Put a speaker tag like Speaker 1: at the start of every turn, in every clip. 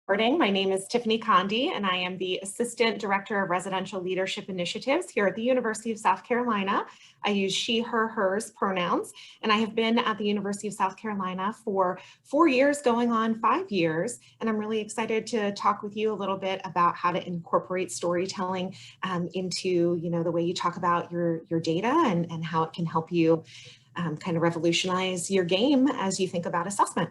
Speaker 1: Morning. My name is Tiffany Conde, and I am the Assistant Director of Residential Leadership Initiatives here at the University of South Carolina. I use she, her, hers pronouns, and I have been at the University of South Carolina for 4 years, going on 5 years. And I'm really excited to talk with you a little bit about how to incorporate storytelling into, the way you talk about your data and how it can help you kind of revolutionize your game as you think about assessment.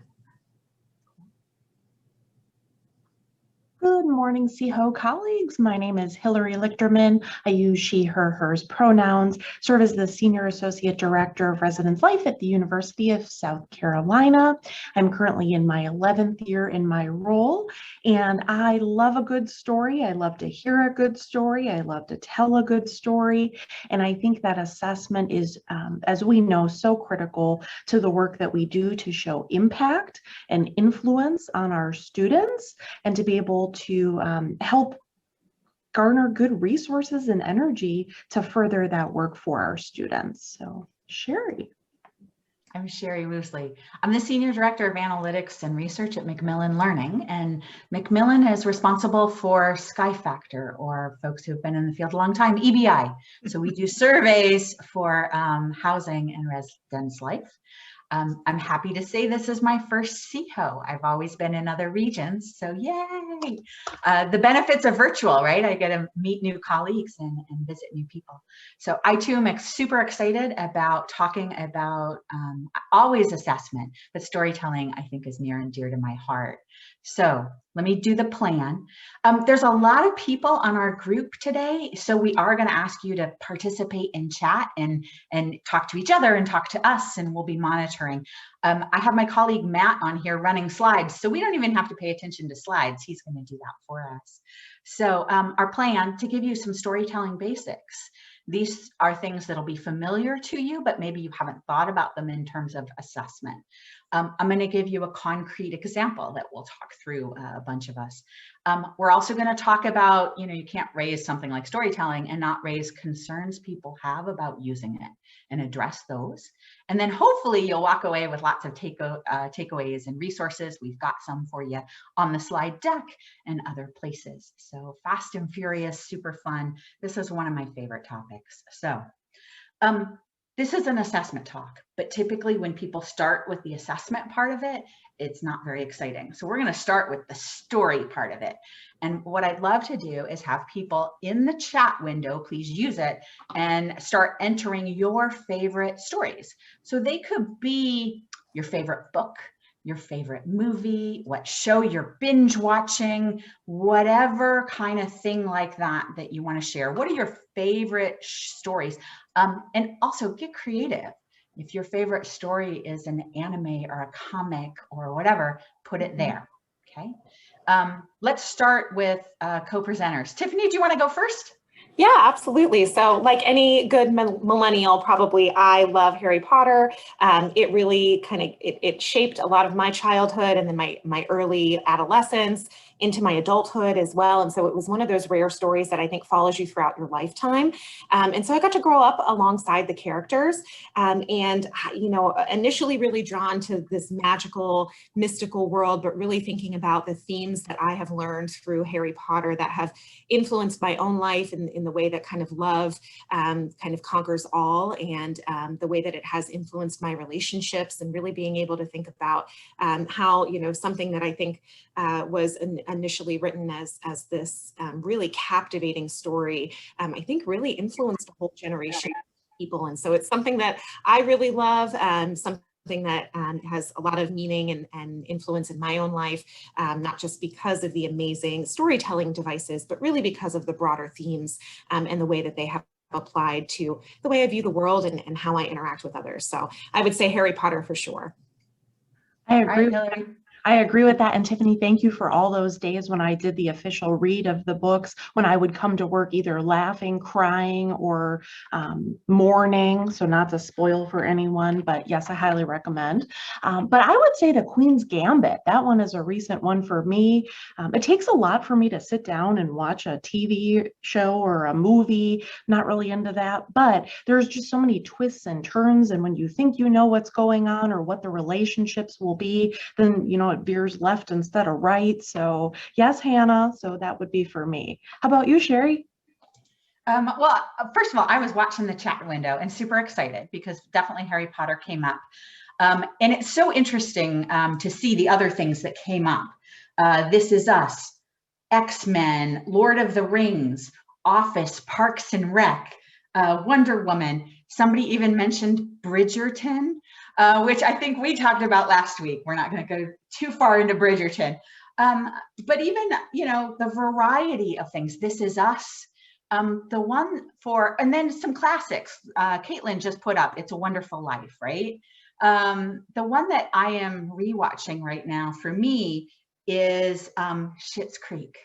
Speaker 2: Good morning, SEAHO colleagues. My name is Hilary Lichterman. I use she, her, hers pronouns, serve as the Senior Associate Director of Residence Life at the University of South Carolina. I'm currently in my 11th year in my role, and I love a good story. I love to hear a good story. I love to tell a good story. And I think that assessment is, as we know, so critical to the work that we do to show impact and influence on our students and to be able to help garner good resources and energy to further that work for our students. So, Sherry.
Speaker 3: I'm Sherry Woosley. I'm the Senior Director of Analytics and Research at Macmillan Learning, and Macmillan is responsible for Skyfactor, or folks who've been in the field a long time, EBI. So we do surveys for housing and residence life. I'm happy to say this is my first SEAHO. I've always been in other regions, so yay! The benefits of virtual, right? I get to meet new colleagues and visit new people. So I too am super excited about talking about always assessment, but storytelling I think is near and dear to my heart. So let me do the plan. There's a lot of people on our group today, so we are going to ask you to participate in chat and talk to each other and talk to us, and we'll be monitoring. I have my colleague Matt on here running slides, so we don't even have to pay attention to slides. He's going to do that for us. So our plan, to give you some storytelling basics. These are things that'll be familiar to you, but maybe you haven't thought about them in terms of assessment. I'm going to give you a concrete example that we'll talk through, a bunch of us. We're also going to talk about, you can't raise something like storytelling and not raise concerns people have about using it and address those. And then hopefully you'll walk away with lots of takeaways and resources. We've got some for you on the slide deck and other places. So fast and furious, super fun. This is one of my favorite topics. So this is an assessment talk, but typically when people start with the assessment part of it, it's not very exciting. So we're going to start with the story part of it. And what I'd love to do is have people in the chat window, please use it, and start entering your favorite stories. So they could be your favorite book, your favorite movie, what show you're binge watching, whatever kind of thing like that that you want to share. What are your favorite stories? And also get creative. If your favorite story is an anime or a comic or whatever, put it there, okay? Let's start with co-presenters. Tiffany, do you want to go first?
Speaker 1: Yeah, absolutely. So like any good millennial, probably I love Harry Potter. It really kind of, it shaped a lot of my childhood and then my early adolescence into my adulthood as well. And so it was one of those rare stories that I think follows you throughout your lifetime. And so I got to grow up alongside the characters and, initially really drawn to this magical, mystical world, but really thinking about the themes that I have learned through Harry Potter that have influenced my own life in the way that kind of love kind of conquers all, and the way that it has influenced my relationships, and really being able to think about how, something that I think was initially written as this really captivating story, I think really influenced a whole generation of people. And so it's something that I really love, something that has a lot of meaning and influence in my own life, not just because of the amazing storytelling devices, but really because of the broader themes and the way that they have applied to the way I view the world and how I interact with others. So I would say Harry Potter for sure.
Speaker 2: I agree. I agree with that. And Tiffany, thank you for all those days when I did the official read of the books, when I would come to work either laughing, crying, or mourning. So not to spoil for anyone, but yes, I highly recommend. But I would say The Queen's Gambit. That one is a recent one for me. It takes a lot for me to sit down and watch a TV show or a movie. Not really into that, but there's just so many twists and turns. And when you think you know what's going on or what the relationships will be, then, it veers left instead of right. So yes, Hannah, so that would be for me. How about you, Sherry?
Speaker 3: Well, first of all, I was watching the chat window and super excited because definitely Harry Potter came up. And it's so interesting to see the other things that came up. This Is Us, X-Men, Lord of the Rings, Office, Parks and Rec, Wonder Woman. Somebody even mentioned Bridgerton, which I think we talked about last week. We're not going to go too far into Bridgerton. But even, you know, the variety of things. This Is Us. The one for, and then some classics. Caitlin just put up It's a Wonderful Life, right? The one that I am rewatching right now for me is Schitt's Creek.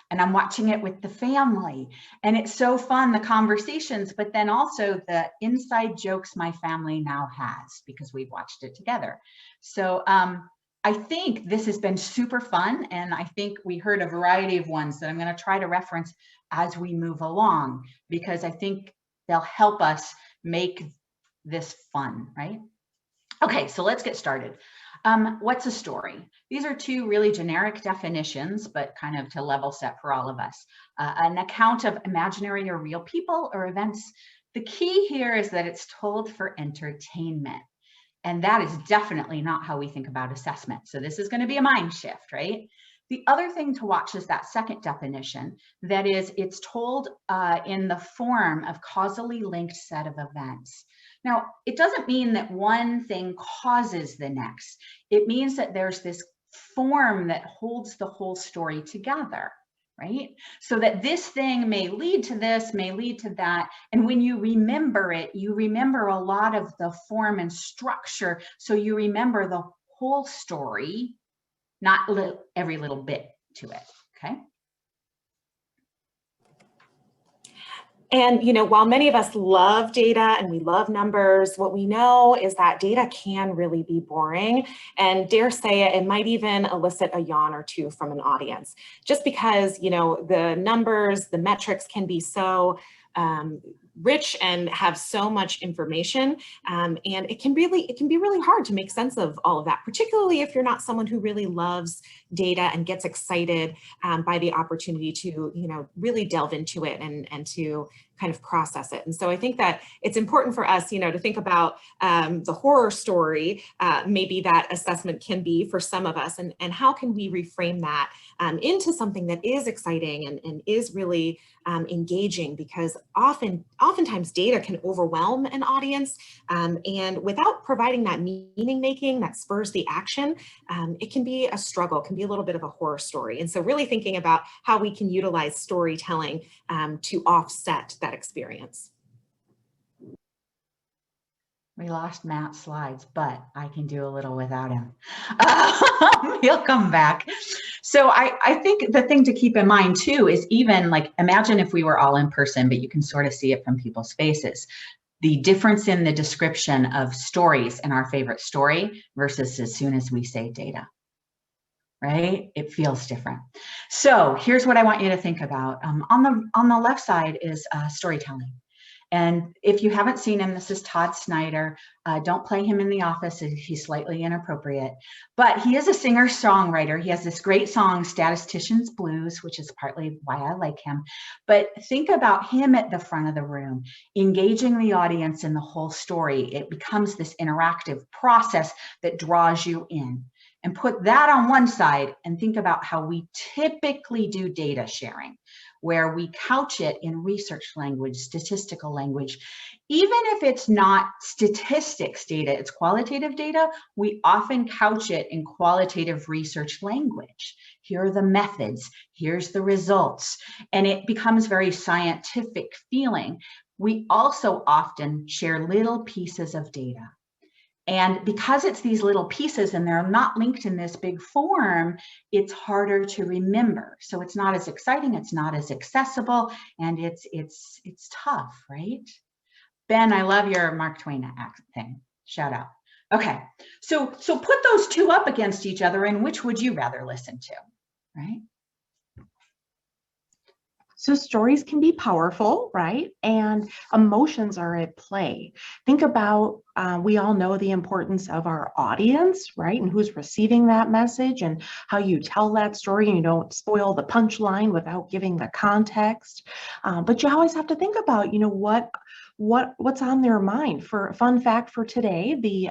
Speaker 3: And I'm watching it with the family. And it's so fun, the conversations, but then also the inside jokes my family now has because we've watched it together. So I think this has been super fun. And I think we heard a variety of ones that I'm going to try to reference as we move along, because I think they'll help us make this fun, right? Okay, so let's get started. What's a story? These are two really generic definitions, but kind of to level set for all of us. An account of imaginary or real people or events. The key here is that it's told for entertainment. And that is definitely not how we think about assessment. So this is going to be a mind shift, right? The other thing to watch is that second definition, that is, it's told in the form of causally linked set of events. Now, it doesn't mean that one thing causes the next. It means that there's this form that holds the whole story together, right? So that this thing may lead to this, may lead to that. And when you remember it, you remember a lot of the form and structure. So you remember the whole story, not every little bit to it, okay?
Speaker 1: And, you know, while many of us love data and we love numbers, what we know is that data can really be boring, and dare say it might even elicit a yawn or two from an audience, just because, you know, the numbers, the metrics can be so rich and have so much information, and it can be really hard to make sense of all of that, particularly if you're not someone who really loves data and gets excited by the opportunity to, you know, really delve into it and to kind of process it. And so I think that it's important for us, you know, to think about the horror story, maybe that assessment can be for some of us, and how can we reframe that into something that is exciting and is really engaging, because oftentimes data can overwhelm an audience, and without providing that meaning making that spurs the action, it can be a struggle, can be a little bit of a horror story. And so really thinking about how we can utilize storytelling to offset that experience.
Speaker 3: We lost Matt's slides, but I can do a little without him. He'll come back. So I think the thing to keep in mind too is, even like, imagine if we were all in person, but you can sort of see it from people's faces. The difference in the description of stories and our favorite story versus as soon as we say data, right? It feels different. So here's what I want you to think about. On the left side is storytelling. And if you haven't seen him, this is Todd Snyder. Don't play him in The Office, he's slightly inappropriate. But he is a singer-songwriter. He has this great song, Statistician's Blues, which is partly why I like him. But think about him at the front of the room, engaging the audience in the whole story. It becomes this interactive process that draws you in. And put that on one side and think about how we typically do data sharing, where we couch it in research language, statistical language. Even if it's not statistics data, it's qualitative data, we often couch it in qualitative research language. Here are the methods, here's the results, and it becomes very scientific feeling. We also often share little pieces of data. And because it's these little pieces and they're not linked in this big form, it's harder to remember. So it's not as exciting, it's not as accessible, and it's tough, right? Ben, I love your Mark Twain thing. Shout out. Okay, so put those two up against each other, and which would you rather listen to, right?
Speaker 2: So stories can be powerful, right? And emotions are at play. Think about, we all know the importance of our audience, right? And who's receiving that message and how you tell that story. And you don't spoil the punchline without giving the context. But you always have to think about, what's on their mind. For a fun fact for today, the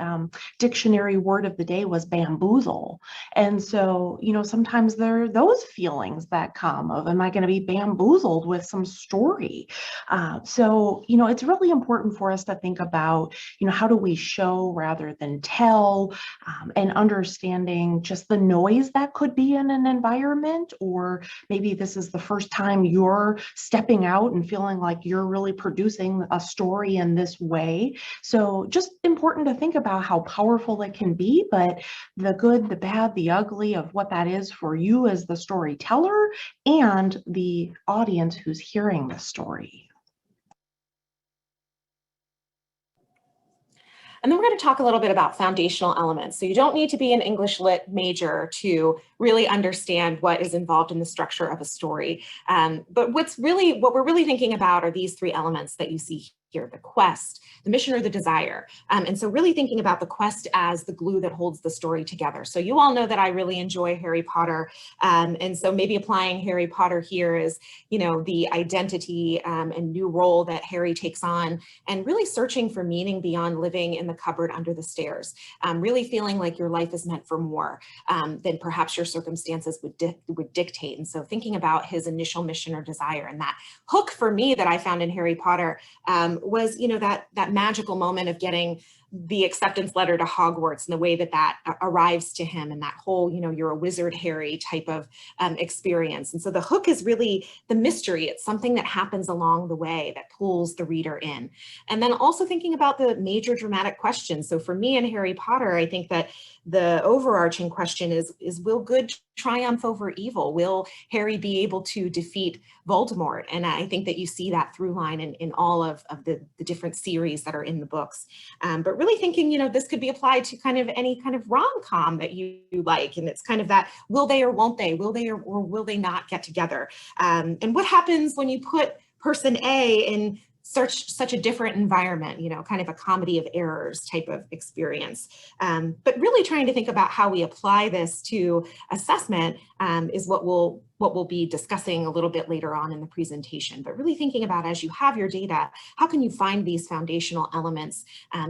Speaker 2: dictionary word of the day was bamboozle. And so, sometimes there are those feelings that come of, am I going to be bamboozled with some story? So, it's really important for us to think about, how do we show rather than tell, and understanding just the noise that could be in an environment, or maybe this is the first time you're stepping out and feeling like you're really producing a story in this way. So just important to think about how powerful it can be, but the good, the bad, the ugly of what that is for you as the storyteller and the audience who's hearing the story.
Speaker 1: And then we're going to talk a little bit about foundational elements. So you don't need to be an English Lit major to really understand what is involved in the structure of a story. But what we're really thinking about are these three elements that you see here: the quest, the mission, or the desire. And so really thinking about the quest as the glue that holds the story together. So you all know that I really enjoy Harry Potter. And so maybe applying Harry Potter here is, the identity and new role that Harry takes on, and really searching for meaning beyond living in the cupboard under the stairs. Really feeling like your life is meant for more than perhaps your circumstances would dictate. And so thinking about his initial mission or desire, and that hook for me that I found in Harry Potter was, that magical moment of getting the acceptance letter to Hogwarts and the way that arrives to him, and that whole, you're a wizard, Harry type of experience. And so the hook is really the mystery. It's something that happens along the way that pulls the reader in. And then also thinking about the major dramatic questions. So for me in Harry Potter, I think that the overarching question is will good triumph over evil? Will Harry be able to defeat Voldemort? And I think that you see that through line in all of the different series that are in the books. But really thinking, this could be applied to kind of any kind of rom-com that you like. And it's kind of that, will they or won't they? Will they or will they not get together? And what happens when you put person A in such a different environment, kind of a comedy of errors type of experience. But really trying to think about how we apply this to assessment is what we'll be discussing a little bit later on in the presentation. But really thinking about, as you have your data, how can you find these foundational elements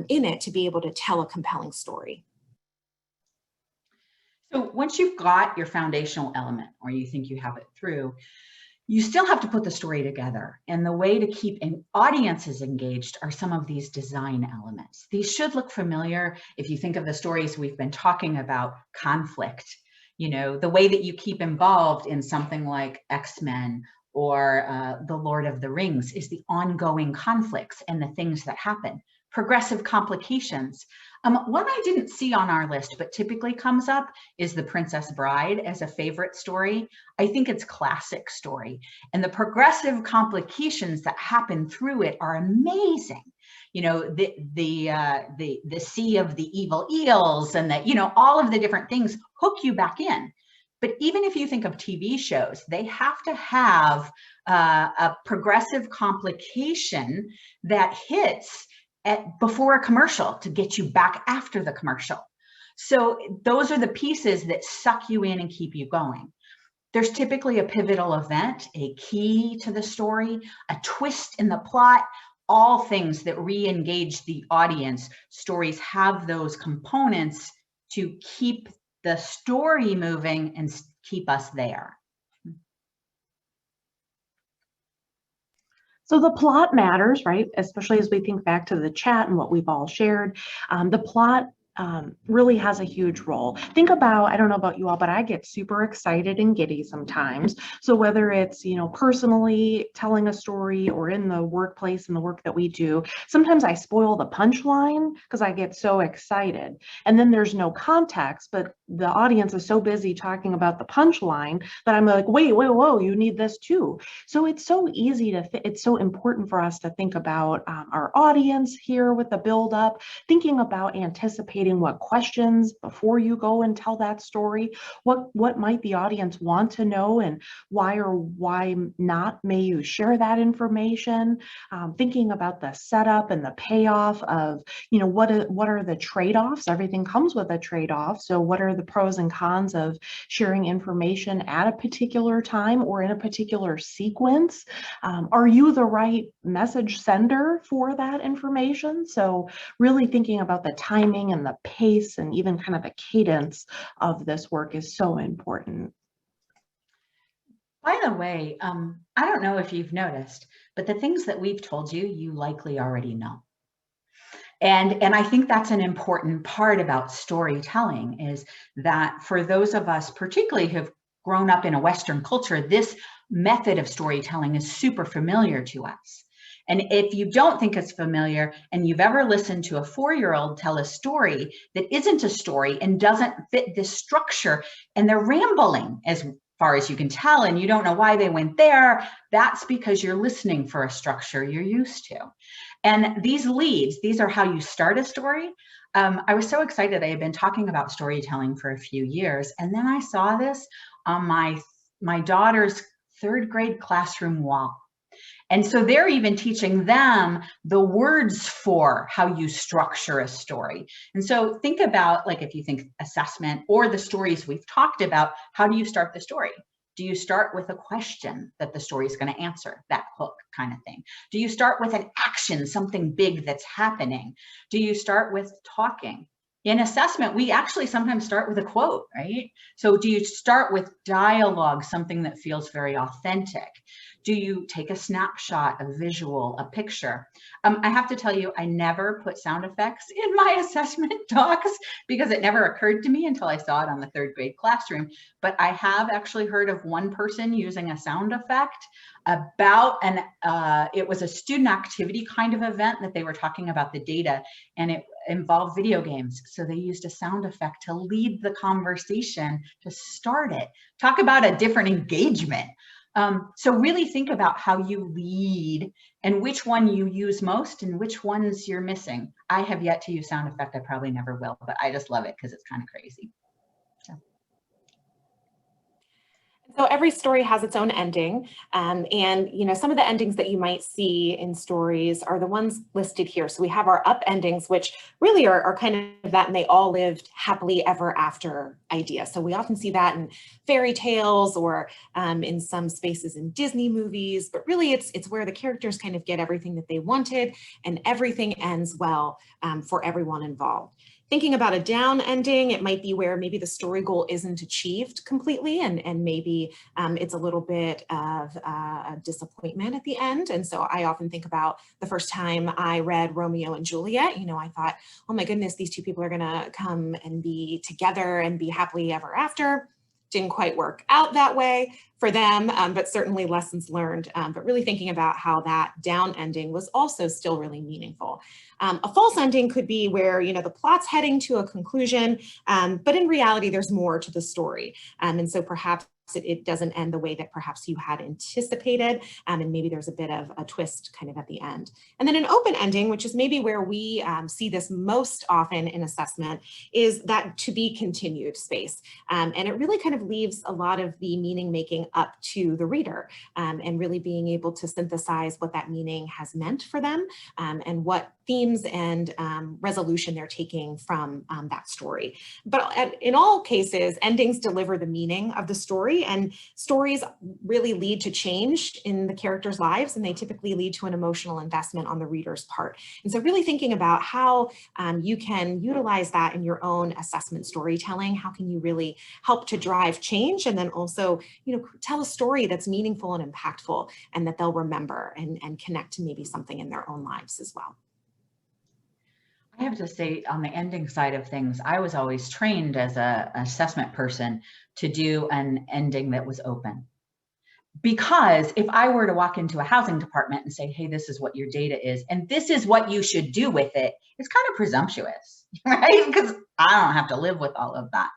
Speaker 1: in it to be able to tell a compelling story?
Speaker 3: So once you've got your foundational element, or you think you have it through, you still have to put the story together. And the way to keep audiences engaged are some of these design elements. These should look familiar if you think of the stories we've been talking about: conflict, the way that you keep involved in something like X-Men or The Lord of the Rings is the ongoing conflicts and the things that happen. Progressive complications. One I didn't see on our list, but typically comes up, is The Princess Bride as a favorite story. I think it's classic story. And the progressive complications that happen through it are amazing. The sea of the evil eels, and all of the different things hook you back in. But even if you think of TV shows, they have to have a progressive complication that hits before a commercial to get you back after the commercial. So those are the pieces that suck you in and keep you going. There's typically a pivotal event, a key to the story, a twist in the plot, all things that re-engage the audience. Stories have those components to keep the story moving and keep us there.
Speaker 2: So the plot matters, right? Especially as we think back to the chat and what we've all shared. The plot really has a huge role. Think about, I don't know about you all, but I get super excited and giddy sometimes. So whether it's, personally telling a story or in the workplace and the work that we do, sometimes I spoil the punchline because I get so excited. And then there's no context, but the audience is so busy talking about the punchline that I'm like, wait, whoa, you need this too. So it's so easy it's so important for us to think about our audience here with the build up, thinking about anticipating deciding what questions before you go and tell that story. What might the audience want to know, and why or why not may you share that information? Thinking about the setup and the payoff of, what are the trade-offs? Everything comes with a trade-off. So what are the pros and cons of sharing information at a particular time or in a particular sequence? Are you the right message sender for that information? So really thinking about the timing and the pace and even kind of the cadence of this work is so important.
Speaker 3: By the way, I don't know if you've noticed, but the things that we've told you, you likely already know. And I think that's an important part about storytelling, is that for those of us, particularly who've grown up in a Western culture, this method of storytelling is super familiar to us. And if you don't think it's familiar, and you've ever listened to a 4-year-old tell a story that isn't a story and doesn't fit this structure, and they're rambling as far as you can tell, and you don't know why they went there, that's because you're listening for a structure you're used to. And these leads, these are how you start a story. I was so excited. I had been talking about storytelling for a few years, and then I saw this on my daughter's 3rd grade classroom wall. And so they're even teaching them the words for how you structure a story. And so think about, like, if you think assessment or the stories we've talked about, how do you start the story? Do you start with a question that the story is going to answer, that hook kind of thing? Do you start with an action, something big that's happening? Do you start with talking? In assessment, we actually sometimes start with a quote, right? So do you start with dialogue, something that feels very authentic? Do you take a snapshot, a visual, a picture? I have to tell you, I never put sound effects in my assessment talks because it never occurred to me until I saw it on the 3rd grade classroom. But I have actually heard of one person using a sound effect about it was a student activity kind of event that they were talking about the data, and it involved video games. So they used a sound effect to lead the conversation, to start it. Talk about a different engagement. So really think about how you lead and which one you use most and which ones you're missing. I have yet to use sound effect. I probably never will, but I just love it because it's kind of crazy.
Speaker 1: So every story has its own ending. And some of the endings that you might see in stories are the ones listed here. So we have our up endings, which really are kind of that, and they all lived happily ever after idea. So we often see that in fairy tales or in some spaces in Disney movies, but really it's where the characters kind of get everything that they wanted and everything ends well for everyone involved. Thinking about a down ending, it might be where maybe the story goal isn't achieved completely, and maybe it's a little bit of a disappointment at the end. And so I often think about the first time I read Romeo and Juliet. I thought, oh my goodness, these two people are gonna come and be together and be happily ever after. Didn't quite work out that way for them, but certainly lessons learned. But really thinking about how that down ending was also still really meaningful. A false ending could be where, the plot's heading to a conclusion, but in reality, there's more to the story. And so perhaps it doesn't end the way that perhaps you had anticipated, and maybe there's a bit of a twist kind of at the end. And then an open ending, which is maybe where we see this most often in assessment, is that to be continued space. And it really kind of leaves a lot of the meaning making up to the reader, and really being able to synthesize what that meaning has meant for them, and what themes and resolution they're taking from that story. But in all cases, endings deliver the meaning of the story, and stories really lead to change in the characters' lives, and they typically lead to an emotional investment on the reader's part. And so really thinking about how you can utilize that in your own assessment storytelling. How can you really help to drive change, and then also, tell a story that's meaningful and impactful, and that they'll remember and connect to maybe something in their own lives as well.
Speaker 3: I have to say, on the ending side of things, I was always trained as an assessment person to do an ending that was open. Because if I were to walk into a housing department and say, hey, this is what your data is, and this is what you should do with it, it's kind of presumptuous, right? Because I don't have to live with all of that.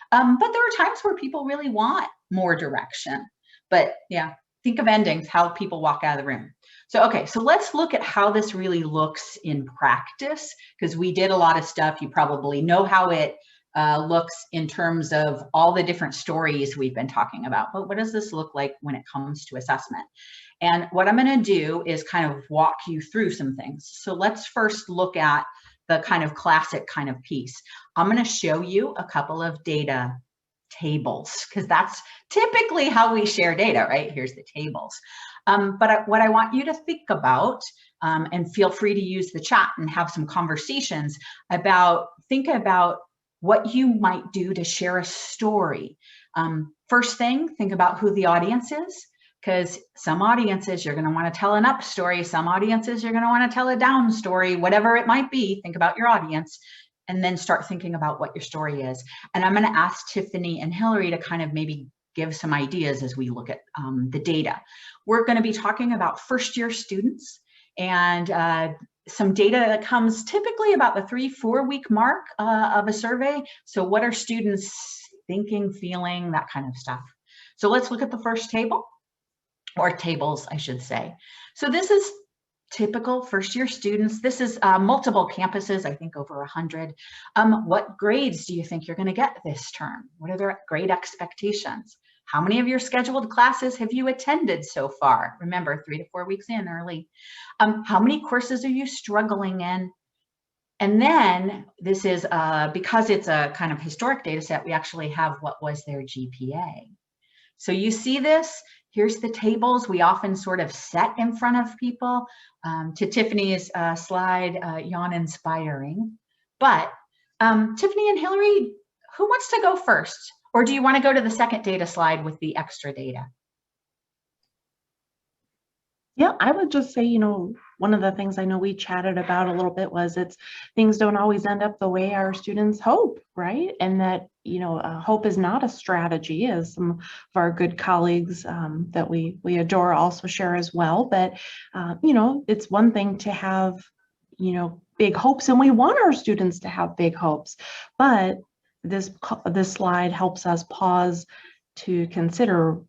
Speaker 3: But there are times where people really want more direction. But yeah, think of endings, how people walk out of the room. Okay, so let's look at how this really looks in practice, because we did a lot of stuff. You probably know how it looks in terms of all the different stories we've been talking about. But what does this look like when it comes to assessment? And what I'm going to do is kind of walk you through some things. So let's first look at the kind of classic kind of piece. I'm going to show you a couple of data tables, because that's typically how we share data, right? Here's the tables. But what I want you to think about, and feel free to use the chat and have some conversations about, think about what you might do to share a story. First thing, think about who the audience is, because some audiences you're going to want to tell an up story, some audiences you're going to want to tell a down story, whatever it might be. Think about your audience, and then start thinking about what your story is. And I'm going to ask Tiffany and Hilary to kind of maybe give some ideas as we look at the data. We're going to be talking about first-year students, and some data that comes typically about the 3-4 week mark of a survey. So what are students thinking, feeling, that kind of stuff. So let's look at the first table, or tables, I should say. So this is typical first-year students. This is multiple campuses, I think over 100. What grades do you think you're going to get this term? What are their grade expectations? How many of your scheduled classes have you attended so far? Remember, 3 to 4 weeks in early. How many courses are you struggling in? And then this is, because it's a kind of historic data set, we actually have what was their GPA. So you see this, here's the tables we often sort of set in front of people. To Tiffany's slide, yawn inspiring. But Tiffany and Hilary, who wants to go first? Or do you want to go to the second data slide with the extra data?
Speaker 2: Yeah, I would just say, one of the things I know we chatted about a little bit was things don't always end up the way our students hope, right? And that, hope is not a strategy, as some of our good colleagues that we adore also share as well. But, it's one thing to have, big hopes, and we want our students to have big hopes. But this slide helps us pause to consider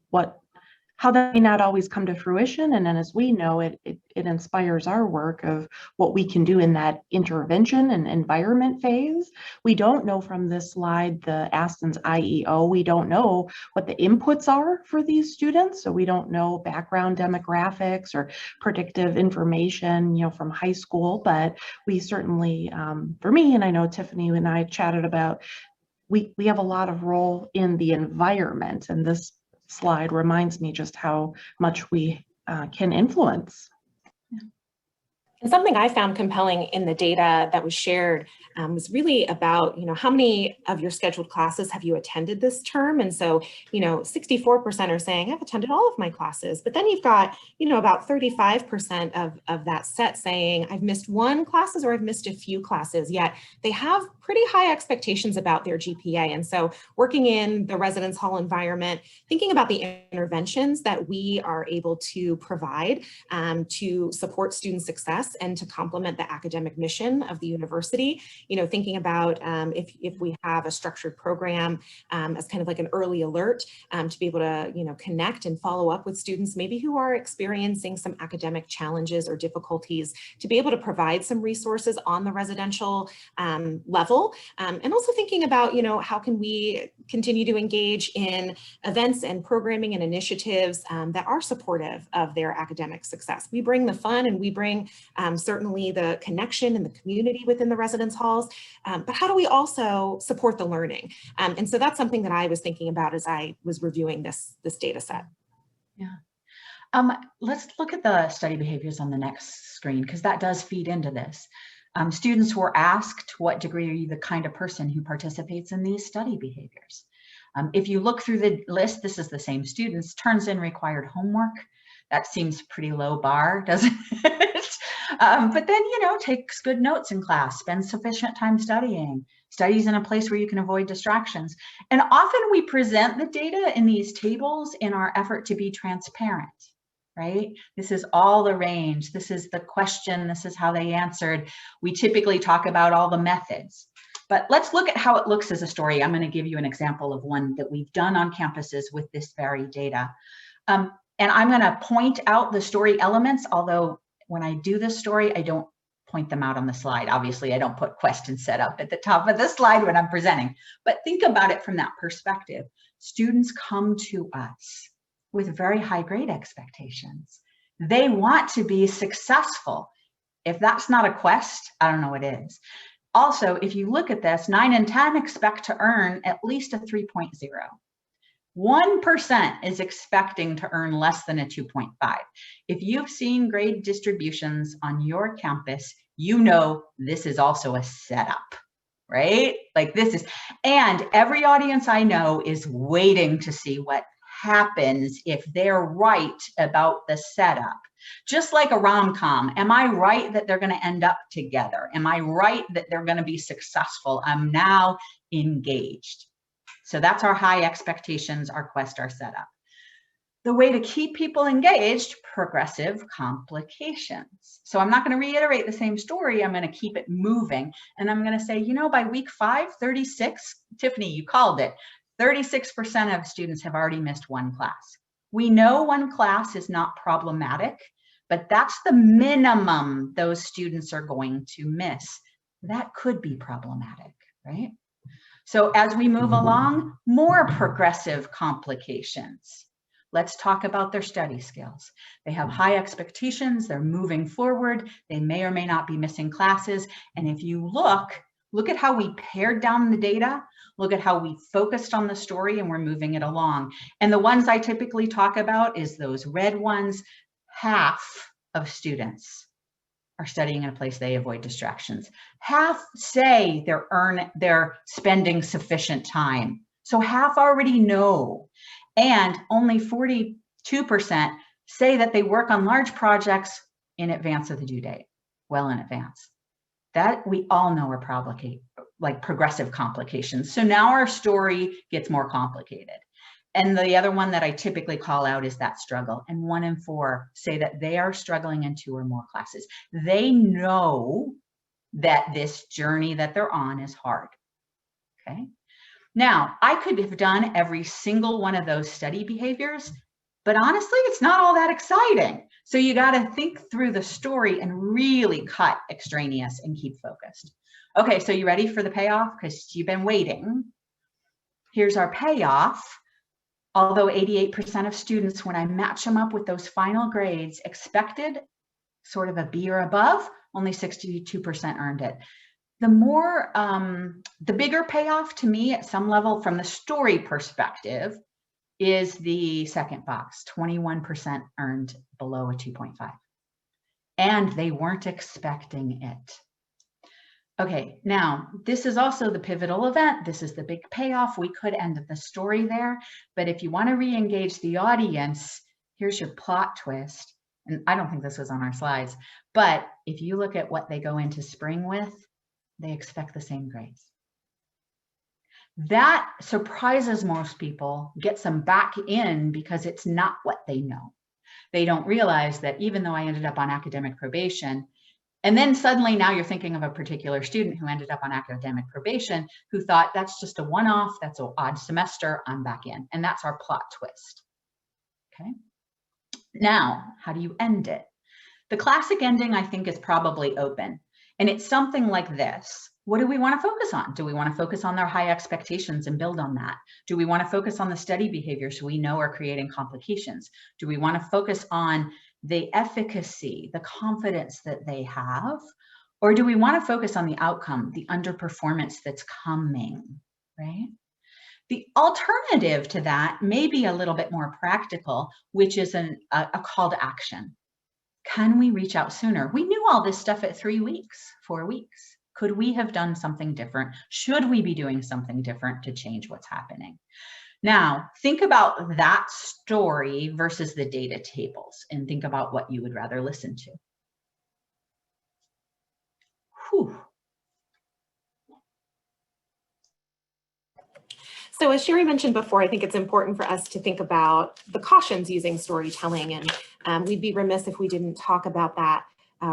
Speaker 2: how that may not always come to fruition. And then, as we know, it inspires our work of what we can do in that intervention and environment phase. We don't know from this slide, the Aston's IEO, we don't know what the inputs are for these students. So we don't know background demographics or predictive information, from high school. But we certainly, for me, and I know Tiffany and I chatted about, we have a lot of role in the environment, and this slide reminds me just how much we can influence.
Speaker 1: And something I found compelling in the data that was shared was really about, how many of your scheduled classes have you attended this term? And so, 64% are saying I've attended all of my classes, but then you've got, about 35% of that set saying I've missed one classes or I've missed a few classes, yet they have pretty high expectations about their GPA. And so working in the residence hall environment, thinking about the interventions that we are able to provide to support student success and to complement the academic mission of the university, thinking about if we have a structured program as kind of like an early alert to be able to, connect and follow up with students maybe who are experiencing some academic challenges or difficulties, to be able to provide some resources on the residential level. And also thinking about, how can we continue to engage in events and programming and initiatives that are supportive of their academic success. We bring the fun, and we bring certainly the connection and the community within the residence halls, but how do we also support the learning? And so that's something that I was thinking about as I was reviewing this data set.
Speaker 3: Yeah. Let's look at the study behaviors on the next screen, because that does feed into this. Students were asked, to what degree are you the kind of person who participates in these study behaviors? If you look through the list, this is the same students, turns in required homework. That seems pretty low bar, doesn't it? But then, takes good notes in class, spends sufficient time studying, studies in a place where you can avoid distractions. And often we present the data in these tables in our effort to be transparent, right? This is all the range. This is the question. This is how they answered. We typically talk about all the methods. But let's look at how it looks as a story. I'm going to give you an example of one that we've done on campuses with this very data. And I'm going to point out the story elements, although when I do this story, I don't point them out on the slide. Obviously, I don't put question set up at the top of the slide when I'm presenting, but think about it from that perspective. Students come to us with very high grade expectations. They want to be successful. If that's not a quest, I don't know what is. Also, if you look at this, 9 and 10 expect to earn at least a 3.0. 1% is expecting to earn less than a 2.5. If you've seen grade distributions on your campus, you know this is also a setup, right? Like this is, and every audience I know is waiting to see what happens if they're right about the setup. Just like a rom-com, am I right that they're going to end up together? Am I right that they're going to be successful? I'm now engaged. So that's our high expectations, our quest, our setup. The way to keep people engaged, progressive complications. So I'm not going to reiterate the same story. I'm going to keep it moving. And I'm going to say, you know, by week 5, 36, Tiffany, you called it, 36% of students have already missed one class. We know one class is not problematic, but that's the minimum those students are going to miss. That could be problematic, right? So as we move along, more progressive complications. Let's talk about their study skills. They have high expectations, they're moving forward, they may or may not be missing classes. And if you look at how we pared down the data, look at how we focused on the story and we're moving it along. And the ones I typically talk about is those red ones. Half of students are studying in a place they avoid distractions. Half say they're spending sufficient time. So half already know. And only 42% say that they work on large projects in advance of the due date, well in advance. That we all know are progressive complications. So now our story gets more complicated. And the other one that I typically call out is that struggle. And 1 in 4 say that they are struggling in 2 or more classes. They know that this journey that they're on is hard, okay? Now, I could have done every single one of those study behaviors, but honestly, it's not all that exciting. So you gotta think through the story and really cut extraneous and keep focused. Okay, so you ready for the payoff? Because you've been waiting. Here's our payoff. Although 88% of students, when I match them up with those final grades, expected sort of a B or above, only 62% earned it. The bigger payoff to me at some level from the story perspective is the second box, 21% earned below a 2.5. And they weren't expecting it. Okay, now this is also the pivotal event. This is the big payoff. We could end the story there, but if you want to re-engage the audience, here's your plot twist. And I don't think this was on our slides, but if you look at what they go into spring with, they expect the same grades. That surprises most people, gets them back in because it's not what they know. They don't realize that even though I ended up on academic probation, and then suddenly now you're thinking of a particular student who ended up on academic probation who thought that's just a one-off, that's an odd semester, I'm back in. And that's our plot twist, okay? Now, how do you end it? The classic ending, I think, is probably open. And it's something like this. What do we want to focus on? Do we want to focus on their high expectations and build on that? Do we want to focus on the study behaviors we know are creating complications? Do we want to focus on the efficacy, the confidence that they have? Or do we want to focus on the outcome, the underperformance that's coming, right? The alternative to that may be a little bit more practical, which is a call to action. Can we reach out sooner? We knew all this stuff at 3 weeks, 4 weeks. Could we have done something different? Should we be doing something different to change what's happening? Now, think about that story versus the data tables and think about what you would rather listen to. Whew.
Speaker 1: So as Sherry mentioned before, I think it's important for us to think about the cautions using storytelling, and we'd be remiss if we didn't talk about that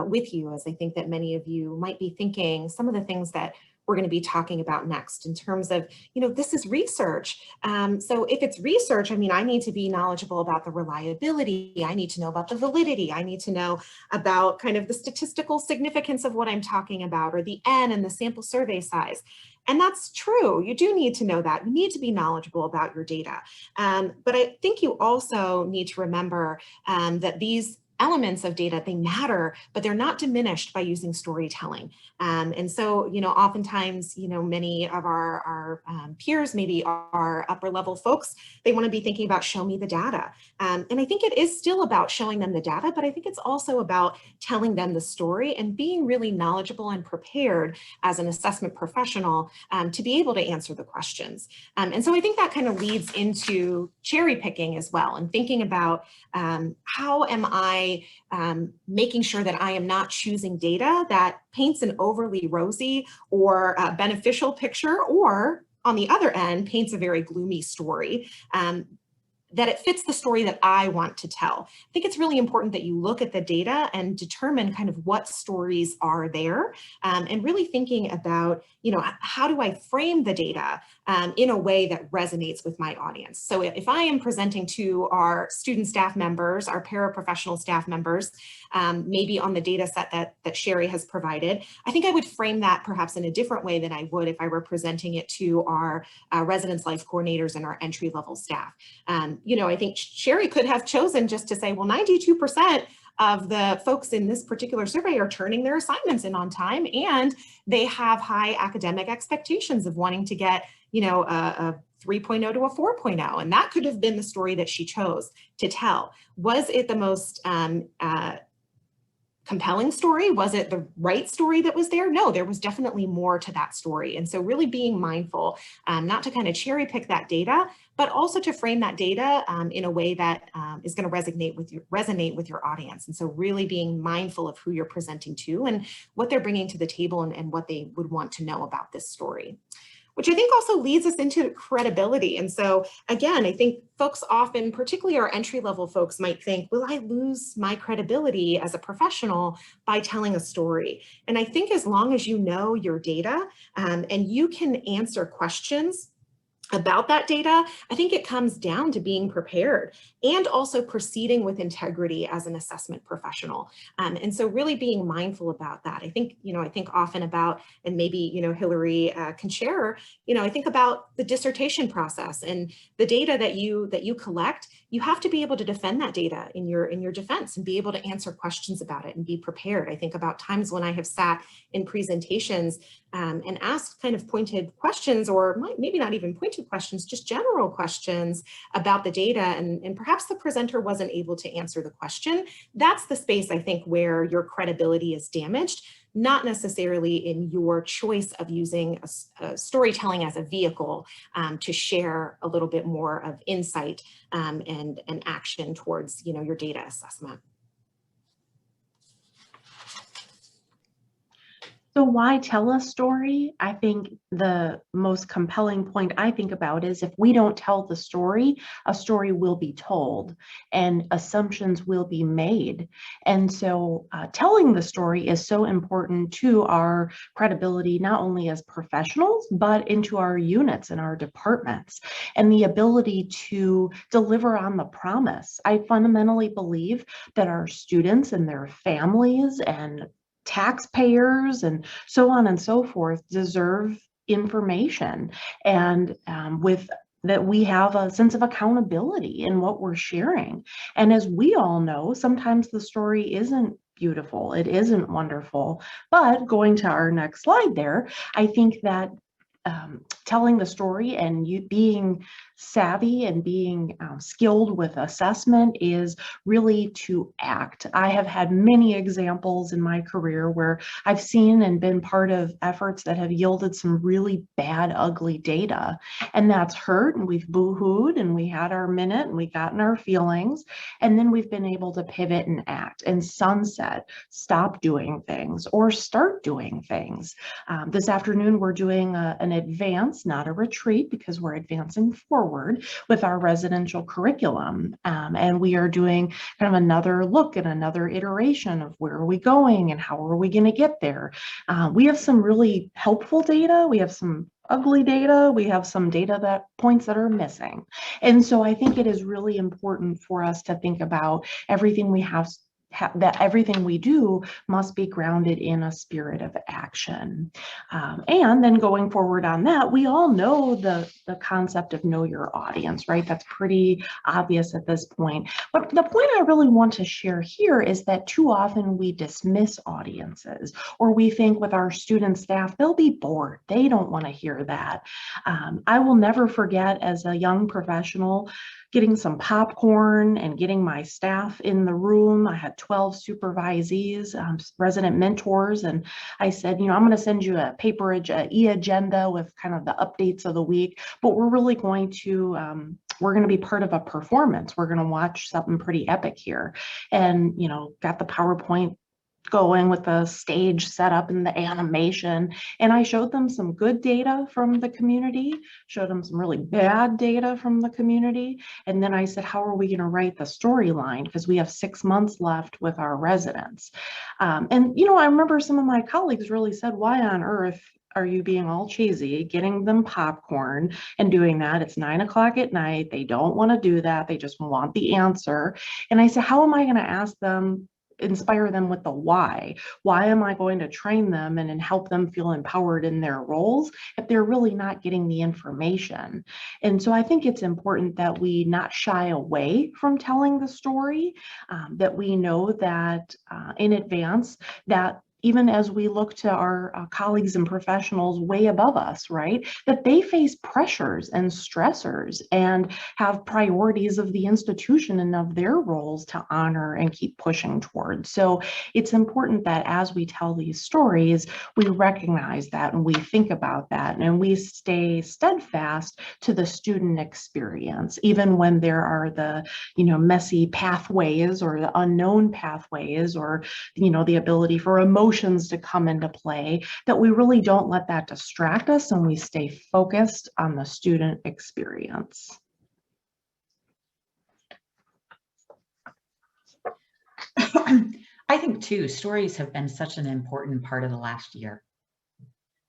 Speaker 1: with you, as I think that many of you might be thinking some of the things that we're going to be talking about next in terms of, this is research. So if it's research, I mean, I need to be knowledgeable about the reliability. I need to know about the validity. I need to know about kind of the statistical significance of what I'm talking about, or the N and the sample survey size. And that's true. You do need to know that. You need to be knowledgeable about your data. But I think you also need to remember that these elements of data, they matter, but they're not diminished by using storytelling. And so, oftentimes, many of our peers, maybe our upper level folks, they want to be thinking about show me the data. And I think it is still about showing them the data, but I think it's also about telling them the story and being really knowledgeable and prepared as an assessment professional to be able to answer the questions. And so I think that kind of leads into cherry picking as well, and thinking about how am I making sure that I am not choosing data that paints an overly rosy or beneficial picture, or on the other end, paints a very gloomy story. That it fits the story that I want to tell. I think it's really important that you look at the data and determine kind of what stories are there, and really thinking about, how do I frame the data in a way that resonates with my audience. So if I am presenting to our student staff members, our paraprofessional staff members, maybe on the data set that Sherry has provided, I think I would frame that perhaps in a different way than I would if I were presenting it to our residence life coordinators and our entry-level staff. I think Sherry could have chosen just to say, well, 92% of the folks in this particular survey are turning their assignments in on time, and they have high academic expectations of wanting to get, a 3.0 to a 4.0. And that could have been the story that she chose to tell. Was it the most compelling story? Was it the right story that was there? No, there was definitely more to that story. And so really being mindful, not to kind of cherry pick that data, but also to frame that data in a way that is going to resonate with your audience. And so really being mindful of who you're presenting to and what they're bringing to the table, and what they would want to know about this story. Which I think also leads us into credibility. And so again, I think folks often, particularly our entry-level folks, might think, will I lose my credibility as a professional by telling a story? And I think as long as you know your data and you can answer questions about that data, I think it comes down to being prepared and also proceeding with integrity as an assessment professional. And so really being mindful about that. I think often about, and maybe, Hilary can share, I think about the dissertation process and the data that you collect. You have to be able to defend that data in your defense and be able to answer questions about it and be prepared. I think about times when I have sat in presentations and asked kind of pointed questions, or maybe not even pointed questions, just general questions about the data, and perhaps the presenter wasn't able to answer the question. That's the space, I think, where your credibility is damaged, not necessarily in your choice of using a storytelling as a vehicle to share a little bit more of insight and action towards, your data assessment.
Speaker 2: So why tell a story? I think the most compelling point I think about is if we don't tell the story, a story will be told and assumptions will be made. And so telling the story is so important to our credibility, not only as professionals, but into our units and our departments, and the ability to deliver on the promise. I fundamentally believe that our students and their families and taxpayers and so on and so forth deserve information, and with that we have a sense of accountability in what we're sharing. And as we all know, sometimes the story isn't beautiful, it isn't wonderful, but going to our next slide there, I think that telling the story and you being savvy and being skilled with assessment is really to act. I have had many examples in my career where I've seen and been part of efforts that have yielded some really bad, ugly data, and that's hurt, and we've boo-hooed, and we had our minute, and we got in our feelings, and then we've been able to pivot and act and sunset, stop doing things or start doing things. This afternoon, we're doing an advance, not a retreat, because we're advancing forward. forward with our residential curriculum. And we are doing kind of another look and another iteration of where are we going and how are we going to get there. We have some really helpful data. We have some ugly data. We have some data that points that are missing. And so I think it is really important for us to think about everything we have, that everything we do must be grounded in a spirit of action. And then going forward on that, we all know the concept of know your audience, right? That's pretty obvious at this point. But the point I really want to share here is that too often we dismiss audiences, or we think with our student staff, they'll be bored. They don't want to hear that. I will never forget as a young professional, getting some popcorn and getting my staff in the room. I had 12 supervisees, resident mentors, and I said, I'm going to send you a paper e-agenda with kind of the updates of the week, but we're really going to, we're going to be part of a performance. We're going to watch something pretty epic here. And, got the PowerPoint going with the stage set up and the animation. And I showed them some good data from the community, showed them some really bad data from the community. And then I said, how are we going to write the storyline? Because we have 6 months left with our residents. And, I remember some of my colleagues really said, why on earth are you being all cheesy, getting them popcorn and doing that? It's 9 o'clock at night. They don't want to do that. They just want the answer. And I said, how am I going to ask them, inspire them with the why? Why am I going to train them and help them feel empowered in their roles if they're really not getting the information? And so I think it's important that we not shy away from telling the story, that we know that in advance, that even as we look to our colleagues and professionals way above us, right, that they face pressures and stressors and have priorities of the institution and of their roles to honor and keep pushing towards. So it's important that as we tell these stories, we recognize that and we think about that and we stay steadfast to the student experience, even when there are the, messy pathways or the unknown pathways or, the ability for emotions to come into play, that we really don't let that distract us and we stay focused on the student experience.
Speaker 3: I think too, stories have been such an important part of the last year.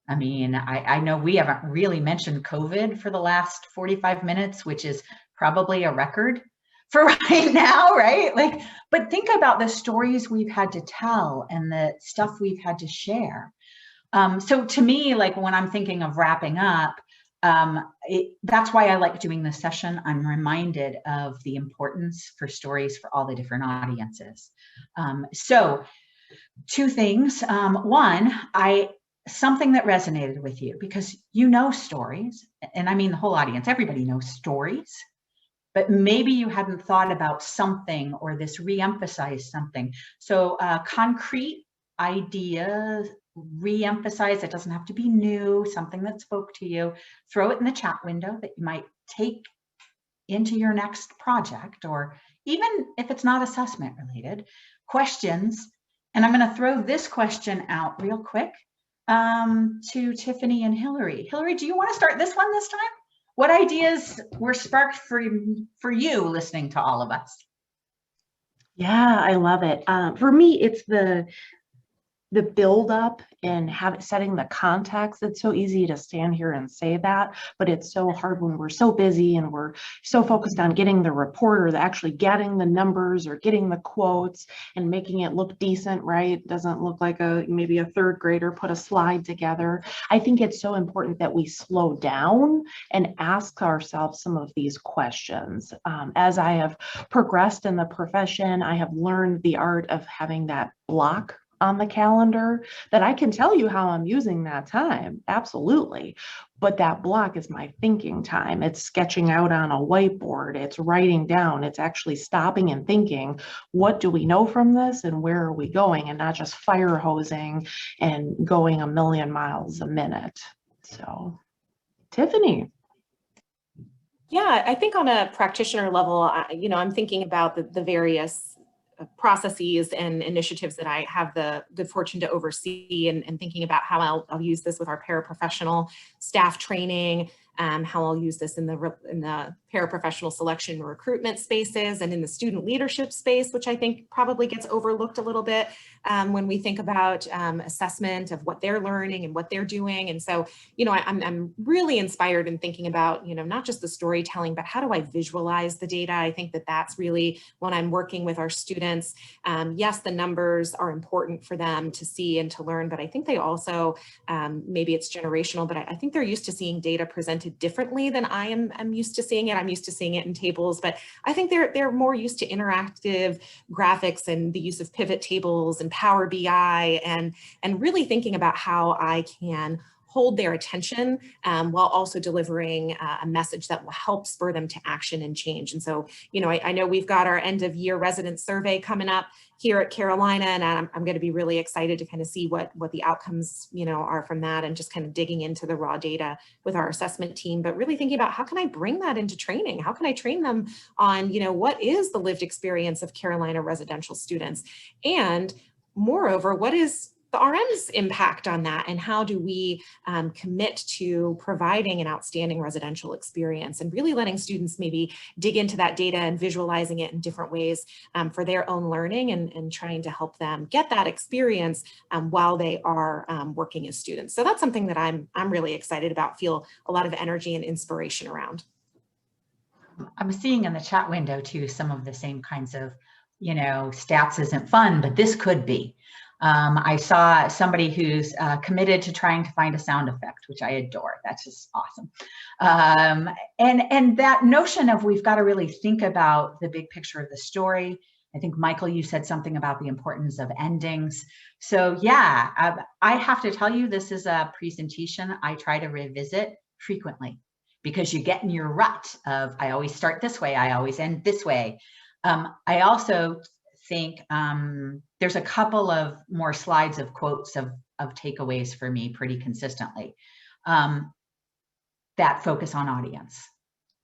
Speaker 3: I mean, I know we haven't really mentioned COVID for the last 45 minutes, which is probably a record for right now, right? But think about the stories we've had to tell and the stuff we've had to share. So to me, when I'm thinking of wrapping up, that's why I like doing this session. I'm reminded of the importance for stories for all the different audiences. So 2 things. One, something that resonated with you, because stories, and I mean the whole audience, everybody knows stories, but maybe you hadn't thought about something or this re-emphasize something. So concrete ideas, re-emphasize, it doesn't have to be new, something that spoke to you, throw it in the chat window that you might take into your next project, or even if it's not assessment related, questions. And I'm going to throw this question out real quick to Tiffany and Hilary. Hilary, do you want to start this one this time? What ideas were sparked for you listening to all of us?
Speaker 2: Yeah, I love it. For me, it's the build up and setting the context. It's so easy to stand here and say that, but it's so hard when we're so busy and we're so focused on getting the report or actually getting the numbers or getting the quotes and making it look decent, right? It doesn't look like maybe a 3rd grader put a slide together. I think it's so important that we slow down and ask ourselves some of these questions. As I have progressed in the profession, I have learned the art of having that block on the calendar that I can tell you how I'm using that time. Absolutely. But that block is my thinking time. It's sketching out on a whiteboard. It's writing down. It's actually stopping and thinking, what do we know from this and where are we going? And not just fire hosing and going a million miles a minute. So, Tiffany.
Speaker 1: Yeah, I think on a practitioner level, I'm thinking about the various processes and initiatives that I have the good fortune to oversee, and thinking about how I'll use this with our paraprofessional staff training, how I'll use this in the paraprofessional selection and recruitment spaces and in the student leadership space, which I think probably gets overlooked a little bit when we think about assessment of what they're learning and what they're doing. And so, you know, I'm really inspired in thinking about, you know, not just the storytelling, but how do I visualize the data? I think that that's really when I'm working with our students. Yes, the numbers are important for them to see and to learn, but I think they also, maybe it's generational, but I think they're used to seeing data presented differently than I'm used to seeing it. I'm used to seeing it in tables, but I think they're more used to interactive graphics and the use of pivot tables and Power BI and really thinking about how I can hold their attention while also delivering a message that will help spur them to action and change. And so, you know, I know we've got our end of year resident survey coming up here at Carolina, and I'm going to be really excited to kind of see what the outcomes, you know, are from that, and just kind of digging into the raw data with our assessment team, but really thinking about how can I bring that into training? How can I train them on, you know, what is the lived experience of Carolina residential students? And moreover, what is the RM's impact on that, and how do we commit to providing an outstanding residential experience, and really letting students maybe dig into that data and visualizing it in different ways for their own learning, and trying to help them get that experience while they are working as students. So that's something that I'm really excited about, feel a lot of energy and inspiration around.
Speaker 3: I'm seeing in the chat window too some of the same kinds of, you know, stats isn't fun, but this could be. I saw somebody who's committed to trying to find a sound effect, which I adore. That's just awesome. And that notion of we've got to really think about the big picture of the story. I think, Michael, you said something about the importance of endings. So yeah, I have to tell you, this is a presentation I try to revisit frequently, because you get in your rut of, I always start this way, I always end this way. I also think there's a couple of more slides of quotes of takeaways for me pretty consistently that focus on audience.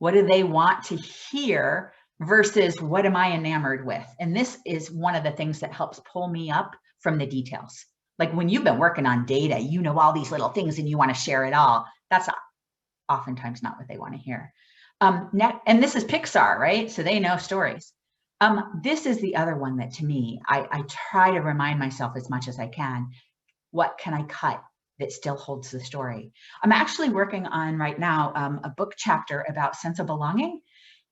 Speaker 3: What do they want to hear versus what am I enamored with? And this is one of the things that helps pull me up from the details. Like when you've been working on data, you know all these little things and you want to share it all. That's oftentimes not what they want to hear. And this is Pixar, right? So they know stories. This is the other one that, to me, I try to remind myself as much as I can, what can I cut that still holds the story? I'm actually working on right now a book chapter about sense of belonging,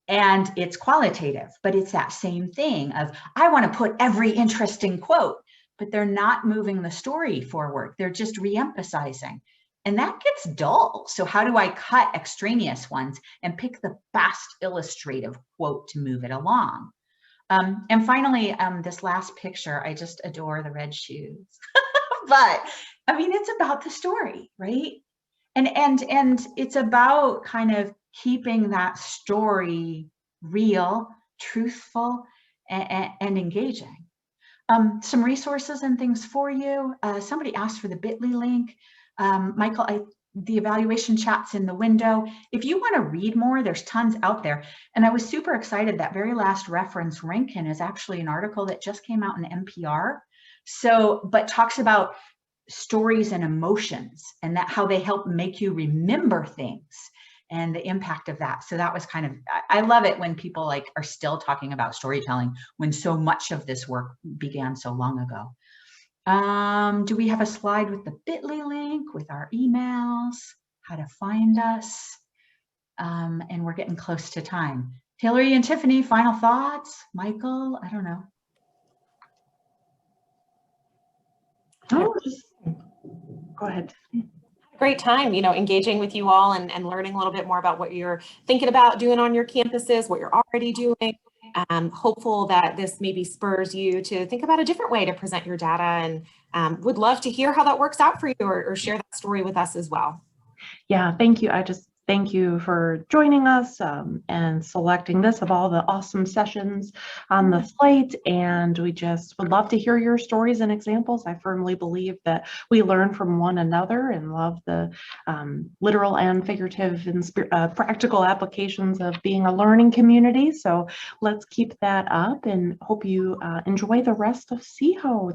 Speaker 3: and it's qualitative, but it's that same thing of, I want to put every interesting quote, but they're not moving the story forward. They're just re-emphasizing. And that gets dull. So how do I cut extraneous ones and pick the best illustrative quote to move it along? And finally, this last picture, I just adore the red shoes. But I mean, it's about the story, right? And it's about kind of keeping that story real, truthful, and engaging. Some resources and things for you. Somebody asked for the bit.ly link. Michael, the evaluation chat's in the window. If you want to read more, there's tons out there. And I was super excited that very last reference, Rankin, is actually an article that just came out in NPR. So, but talks about stories and emotions, and that how they help make you remember things and the impact of that. So that was kind of, I love it when people like are still talking about storytelling when so much of this work began so long ago. Do we have a slide with the bit.ly link, with our emails, how to find us? And we're getting close to time. Hilary and Tiffany, final thoughts? Michael, I don't know.
Speaker 2: Oh, go ahead.
Speaker 1: Great time, you know, engaging with you all and learning a little bit more about what you're thinking about doing on your campuses, what you're already doing. Hopeful that this maybe spurs you to think about a different way to present your data, and would love to hear how that works out for you, or share that story with us as well.
Speaker 2: Yeah, thank you. I just thank you for joining us and selecting this of all the awesome sessions on the slate. And we just would love to hear your stories and examples. I firmly believe that we learn from one another, and love the literal and figurative and practical applications of being a learning community. So let's keep that up, and hope you enjoy the rest of SEAHO.